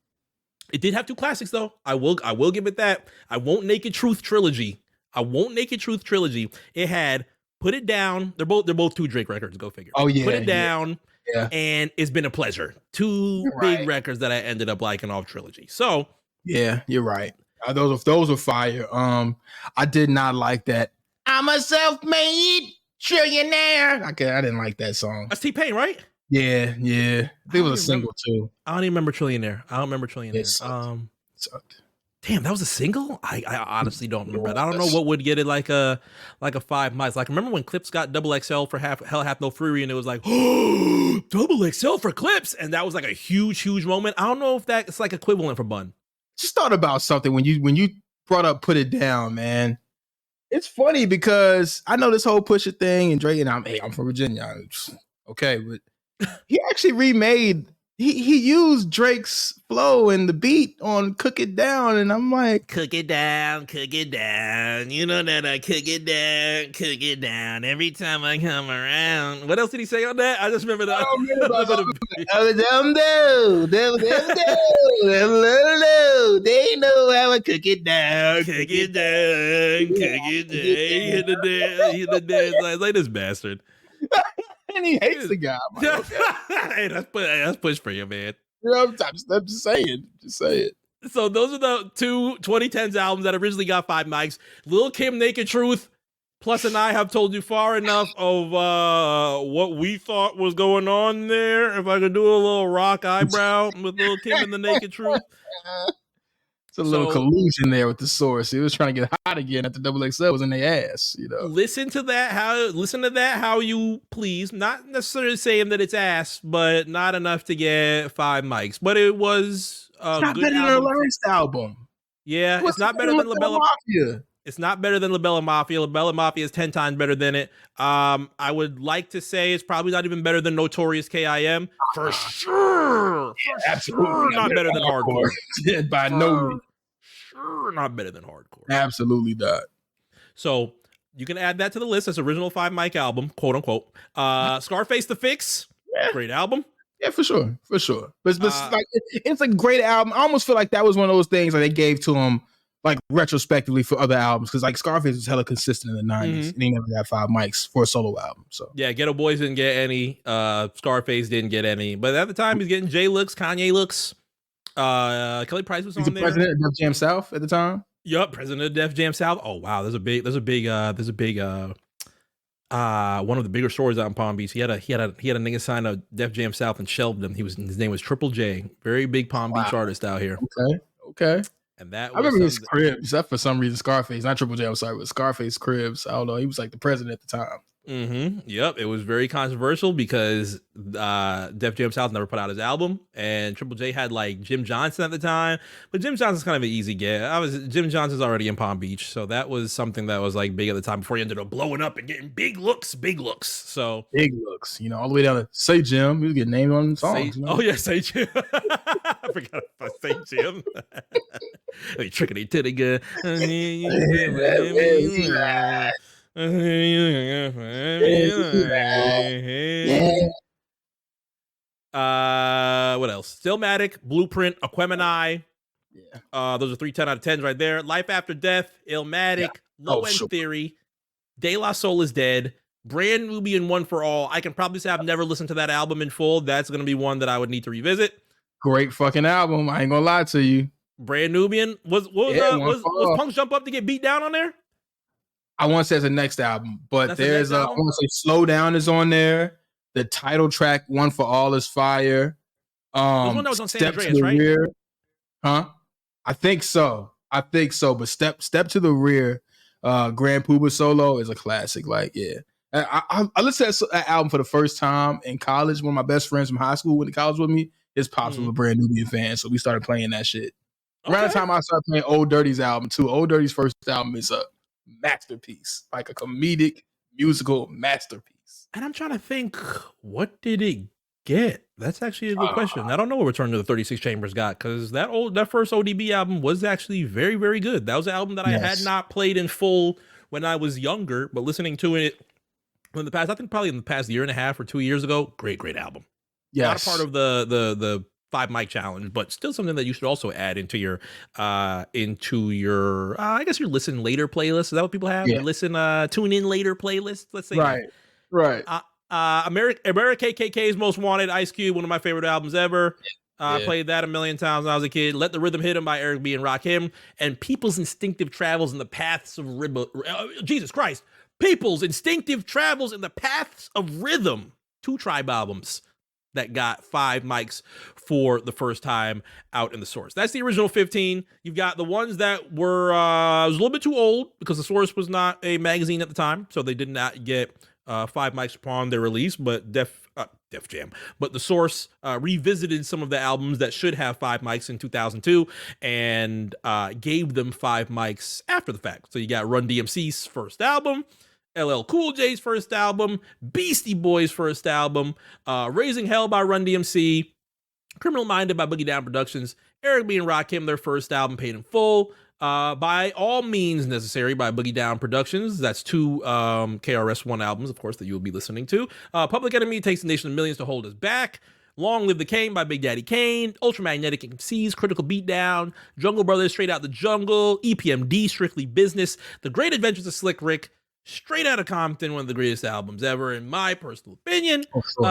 did have two classics though. I will give it that. I won't Naked Truth Trilogy. It had Put It Down. They're both two Drake records. Go figure. Oh yeah. Put It Down. Yeah. And It's Been a Pleasure. Two big records that I ended up liking off Trilogy. So yeah, you're right. Those were fire. I did not like that. I'm a self-made trillionaire. I didn't like that song. That's T-Pain, right? Yeah. I think it was a single too. I don't even remember Trillionaire. It sucked. Damn, that was a single? I honestly don't remember. I don't know what would get it like a 5 mics. Like, remember when Clips got double XL for Hell Hath No Fury, and it was like, oh, double XL for Clips, and that was like a huge moment. I don't know if that's like equivalent for Bun. Just thought about something when you brought up Put It Down, man. It's funny because I know this whole Pusha thing and Drake, and I'm from Virginia. Okay, but he actually remade. He used Drake's flow and the beat on "Cook It Down," and I'm like, "Cook it down, cook it down." You know that I cook it down every time I come around. What else did he say on that? I just remember that. They know how I cook it down. Cook it down, cook it down. He hit the dance like this bastard. And he hates the guy. Like, okay. Hey, that's push for you, man. You know, I'm just saying. Just say it. So those are the two 2010s albums that originally got 5 mics. Lil' Kim, Naked Truth, Plus and I have told you far enough of what we thought was going on there. If I could do a little rock eyebrow with Lil' Kim and the Naked Truth. It's a little collusion there with the source. He was trying to get hot again at the double XL was in their ass, you know. Listen to that how you please. Not necessarily saying that it's ass, but not enough to get 5 mics. But it was a it's not good better album. than the last album. Yeah, it's not better than LaBella Mafia. It's not better than LaBella Mafia. LaBella Mafia is 10 times better than it. I would like to say it's probably not even better than Notorious K.I.M. For sure. Absolutely not better than Hardcore. By no means. Sure not better than Hardcore. Absolutely not. So you can add that to the list as original 5 mic album, quote unquote. Scarface The Fix, great album. Yeah, for sure. But like, it's a great album. I almost feel like that was one of those things that they gave to him like retrospectively for other albums, because like Scarface was hella consistent in the 90s and he never got 5 mics for a solo album. So yeah, Ghetto Boys didn't get any. Scarface didn't get any. But at the time he's getting J looks, Kanye looks. Kelly Price was on there. President of Def Jam South at the time. Yup, president of Def Jam South. Oh wow, there's a big one of the bigger stories out in Palm Beach. He had a nigga sign a Def Jam South and shelved him. His name was Triple J. Very big Palm Beach artist out here. Okay. And that I remember his cribs. That for some reason Scarface, not Triple J. I'm sorry, but Scarface cribs. I don't know. He was like the president at the time. Yep, it was very controversial because Def Jam South never put out his album, and Triple J had like Jim Johnson at the time, but Jim Johnson's kind of an easy get. Jim Johnson's already in Palm Beach, so that was something that was like big at the time before he ended up blowing up and getting big looks. So big looks, you know, all the way down to Say Jim. He was getting named on songs. Oh yeah, Say Jim. I forgot about Say Jim. Hey, trickety titty good. What else? Stillmatic, Blueprint, Aquemini. Yeah. Those are 3 10 out of 10s right there. Life After Death, Illmatic, Low End Theory, De La Soul Is Dead, Brand Nubian, One for All. I can probably say I've never listened to that album in full. That's going to be one that I would need to revisit. Great fucking album. I ain't gonna lie to you. Brand Nubian. Was Punk Jump Up to get beat down on there? I want to say it's the next album, but there's I want to say Slow Down is on there. The title track, One for All, is fire. There's one that was on San Andreas, right? Rear. Huh? I think so. But Step to the Rear, Grand Puba solo is a classic. Like, yeah. I listened to that album for the first time in college. One of my best friends from high school went to college with me. his pops was a brand Nubian fan, so we started playing that shit. Around the Okay. time I started playing Old Dirty's album too. Old Dirty's first album is a masterpiece, like a comedic musical masterpiece. And I'm trying to think, what did it get? That's actually a good question. I don't know what Return to the 36 Chambers got, because that first ODB album was actually very, very good. That was an album that I had not played in full when I was younger, but listening to it in the past, I think probably in the past year and a half or 2 years ago, great album. Yes. Not a part of the 5 mic challenge, but still something that you should also add into your I guess your listen later playlist. Is that what people have? Yeah. Your listen tune in later playlist. Let's say right. America KKK's Most Wanted, Ice Cube, one of my favorite albums ever. I played that a million times when I was a kid. Let the Rhythm Hit Him by Eric B and Rakim, and People's Instinctive Travels in the Paths of Rhythm. Jesus Christ. People's Instinctive Travels in the Paths of Rhythm. 2 Tribe albums that got 5 mics for the first time out in the Source. That's the original 15. You've got the ones that were was a little bit too old because the Source was not a magazine at the time, so they did not get 5 mics upon their release, but Def Jam. But the Source revisited some of the albums that should have 5 mics in 2002 and gave them 5 mics after the fact. So you got Run DMC's first album, LL Cool J's first album, Beastie Boys' first album, Raising Hell by Run DMC, Criminal Minded by Boogie Down Productions, Eric B and Rakim, their first album, Paid in Full, By All Means Necessary by Boogie Down Productions. That's 2 KRS-One albums, of course, that you will be listening to. Public Enemy, Takes the Nation of Millions to Hold Us Back. Long Live the Kane by Big Daddy Kane, Ultramagnetic MCs, Critical Beatdown, Jungle Brothers, Straight Out the Jungle, EPMD, Strictly Business, The Great Adventures of Slick Rick, Straight Outta Compton, one of the greatest albums ever, in my personal opinion.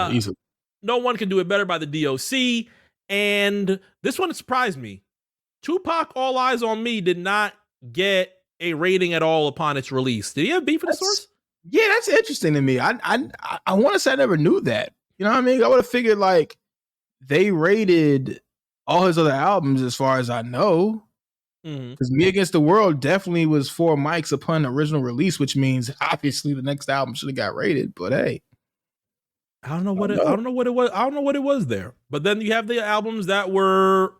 Easily. No One Can Do It Better by the DOC. And this one surprised me. Tupac, All Eyes on Me did not get a rating at all upon its release. Did he have beef with the Source? Yeah, that's interesting to me. I want to say I never knew that. You know what I mean? I would have figured like they rated all his other albums as far as I know. Because Me Against the World definitely was 4 mics upon original release, which means obviously the next album should have got rated. But hey, I don't know what it was there. But then you have the albums that were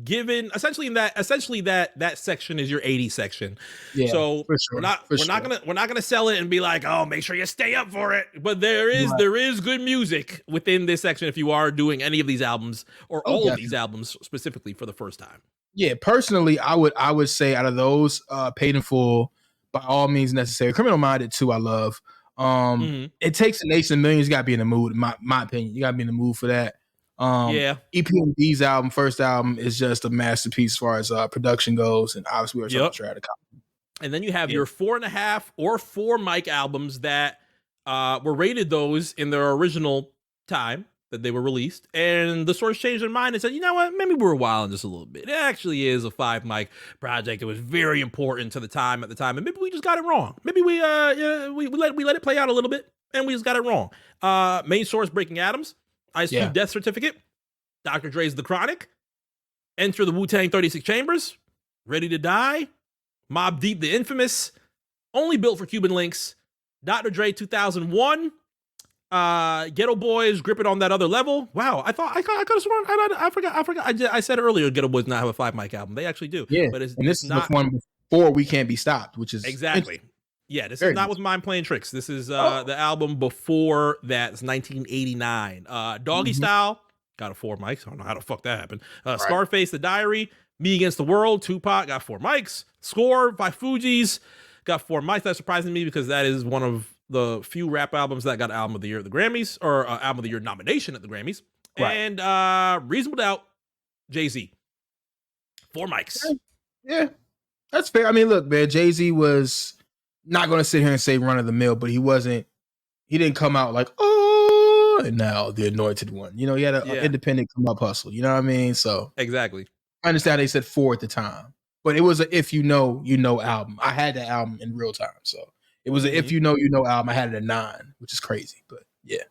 given essentially that section is your 80 section. Yeah, so we're not gonna sell it and be like, oh, make sure you stay up for it. But there is good music within this section if you are doing any of these albums or all of these albums specifically for the first time. Yeah, personally, I would say out of those, Paid in Full, By All Means Necessary, Criminal Minded too, I love. It Takes the Nation of Millions. You gotta be in the mood, in my opinion. You gotta be in the mood for that. EPMD's album, first album, is just a masterpiece as far as production goes, and obviously we're talking Straight Outta Compton. And then you have your 4.5 or 4 mic albums that were rated those in their original time that they were released, and the Source changed their mind and said, you know what, maybe we're wilding just a little bit. It actually is a 5 mic project. It was very important to the time at the time, and maybe we just got it wrong. Maybe we let it play out a little bit, and we just got it wrong. Main Source, Breaking Atoms, Ice Cube, Death Certificate, Dr. Dre's The Chronic, Enter the Wu-Tang 36 Chambers, Ready to Die, Mobb Deep, The Infamous, Only Built for Cuban Links, Dr. Dre 2001, Ghetto Boys, Grip It on That Other Level. Wow, I could have sworn I forgot. I said earlier Ghetto Boys not have a 5 mic album. They actually do. Yeah, but this is not the one before We Can't Be Stopped, which is exactly. Yeah, this is not with Mind Playing Tricks. This is the album before that. It's 1989. Doggy Style got a 4 mics. I don't know how the fuck that happened. Scarface, The Diary, Me Against the World, Tupac got 4 mics. Score by Fugees got 4 mics. That's surprising me because that is one of the few rap albums that got Album of the Year at the Grammys, or Album of the Year nomination at the Grammys. And Reasonable Doubt, Jay-Z, 4 mics. Yeah, that's fair. I mean, look, man, Jay-Z was not going to sit here and say run of the mill, but he didn't come out like, oh, and now the anointed one. You know, he had an independent come up hustle. You know what I mean? So exactly. I understand they said 4 at the time, but it was a If You Know, You Know album. I had that album in real time, so it was a If You Know, You Know album. I had it at 9, which is crazy, but yeah.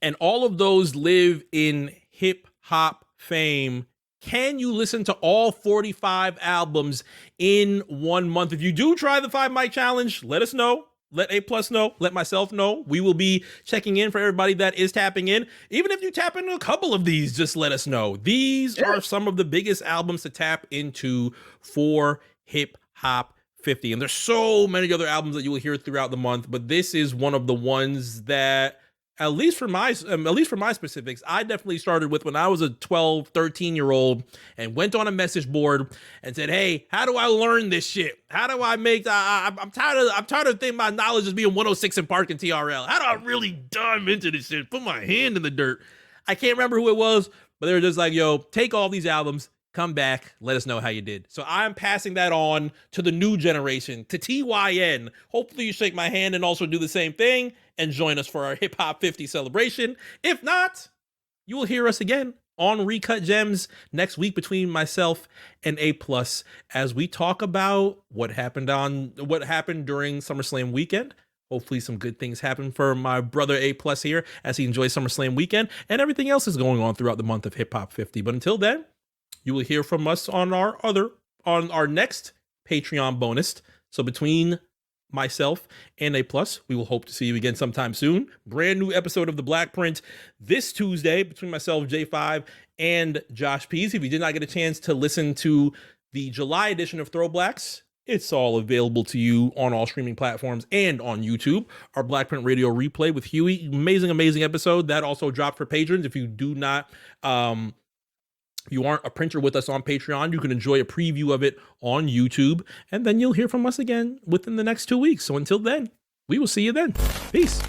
And all of those live in hip hop fame. Can you listen to all 45 albums in 1 month? If you do try the 5 mic challenge, let us know. let A Plus know, let myself know. We will be checking in for everybody that is tapping in. Even if you tap into a couple of these, just let us know. These are some of the biggest albums to tap into for Hip Hop 50. And there's so many other albums that you will hear throughout the month, but this is one of the ones that, at least for my specifics, I definitely started with when I was a 12, 13-year-old and went on a message board and said, hey, how do I learn this shit? How do I make, I'm tired of thinking my knowledge is being 106 in Park and TRL. How do I really dive into this shit? Put my hand in the dirt. I can't remember who it was, but they were just like, yo, take all these albums, come back, let us know how you did. So I'm passing that on to the new generation, to TYN. Hopefully you shake my hand and also do the same thing and join us for our Hip Hop 50 celebration. If not, you will hear us again on Recut Gems next week between myself and A Plus as we talk about what happened during SummerSlam weekend. Hopefully some good things happen for my brother A Plus here as he enjoys SummerSlam weekend, and everything else is going on throughout the month of Hip Hop 50. But until then, you will hear from us on our next Patreon bonus. So between myself and A Plus, we will hope to see you again sometime soon. Brand new episode of The Black Print this Tuesday between myself, J5, and Josh Pease. If you did not get a chance to listen to the July edition of Throwblacks, it's all available to you on all streaming platforms and on YouTube. Our Black Print Radio replay with Huey, amazing episode that also dropped for patrons. If you do not you aren't a printer with us on Patreon, you can enjoy a preview of it on YouTube, and then you'll hear from us again within the next 2 weeks. So until then, we will see you then. Peace.